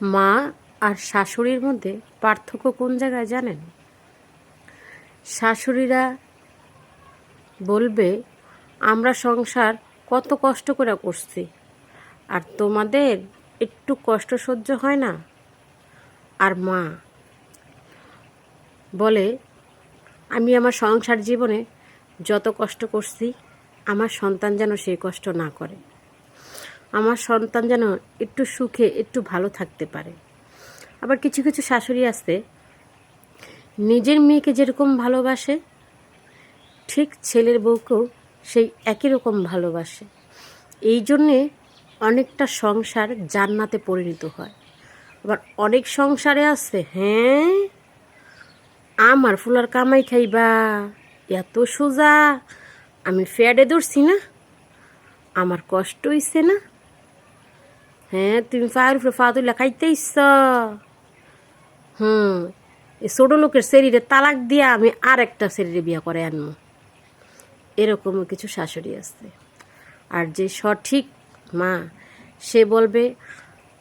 মা আর শাশুড়ির মধ্যে পার্থক্য কোন জায়গায় জানেন? শাশুড়িরা বলবে আমরা সংসার কত কষ্ট করে করছি, আর তোমাদের একটু কষ্ট সহ্য হয় না। আর মা বলে আমি আমার সংসার জীবনে যত কষ্ট করছি, আমার সন্তান যেন সেই কষ্ট না করে, আমার সন্তান যেন একটু সুখে একটু ভালো থাকতে পারে। আবার কিছু কিছু শাশুড়ি আছে নিজের মেয়েকে যেরকম ভালোবাসে ঠিক ছেলের বউকেও সেই একই রকম ভালোবাসে। এই জন্যে অনেকটা সংসার জান্নাতে পরিণত হয়। আবার অনেক সংসারে আছে আমার ফুলার কামাই খাইবা, এত সোজা, আমি ফ্যাডে ধরছি না, আমার কষ্ট হইছে না, তুমি পায়ের উপরে পা তুলে খাইতে ইচ্ছ, এই ছোটো লোকের শরীরে তালাক দিয়া আমি আর একটা শরীরে বিয়া করে আনবো। এরকমও কিছু শাশুড়ি আছে। আর যে সঠিক মা, সে বলবে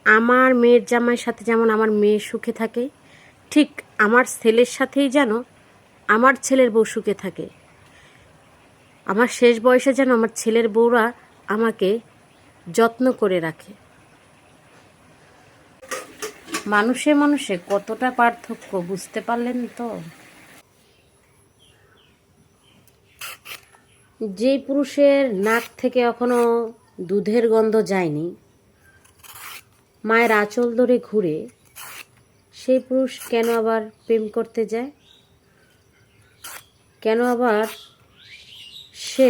আমার মেয়ের জামাইয়ের সাথে যেমন আমার মেয়ে সুখে থাকে, ঠিক আমার ছেলের সাথেই যেন আমার ছেলের বউ সুখে থাকে। আমার শেষ বয়সে যেন আমার ছেলের বউরা আমাকে যত্ন করে রাখে। মানুষে মানুষে কতটা পার্থক্য বুঝতে পারলেন তো? যে পুরুষের নাক থেকে এখনো দুধের গন্ধ যায়নি, মায়ের আঁচল ধরে ঘুরে, সেই পুরুষ কেন আবার প্রেম করতে যায়? কেন আবার সে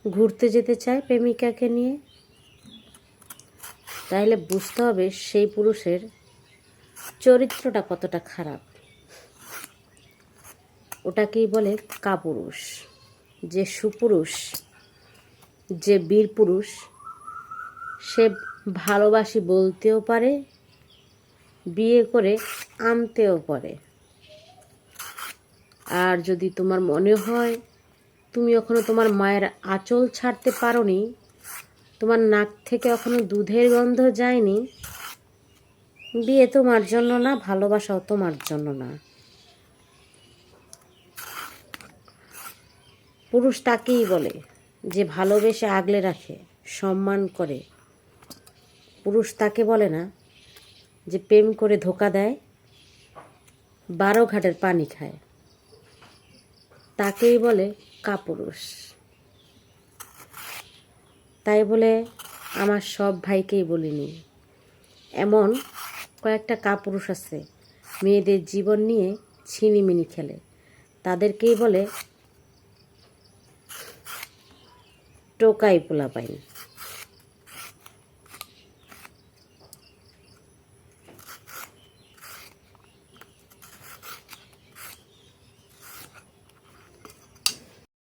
ঘুরতে যেতে চায় প্রেমিকাকে নিয়ে? তাহলে বুঝতে হবে সেই পুরুষের চরিত্রটা কতটা খারাপ। ওটাকেই বলে কাপুরুষ। যে সুপুরুষ, যে বীর পুরুষ, সে ভালোবাসি বলতেও পারে, বিয়ে করে আনতেও পারে। আর যদি তোমার মনে হয় তুমি এখনো তোমার মায়ের আঁচল ছাড়তে পারোনি, তোমার নাক থেকে এখনো দুধের গন্ধ যায়নি, বিয়ে তোমার জন্য না, ভালোবাসাও তোমার জন্য না। পুরুষ তাকেই বলে যে ভালোবেসে আগলে রাখে, সম্মান করে। পুরুষ তাকে বলে না যে প্রেম করে ধোঁকা দেয়, 12 ঘাটের পানি খায়। তাকেই বলে কাপুরুষ। তাই বলে আমার সব ভাইকেই বলিনি, এমন কয়েকটা কাপুরুষ আছে মেয়েদের জীবন নিয়ে ছিনিমিনি খেলে, তাদেরকেই বলে টোকাই পোলাপাইন।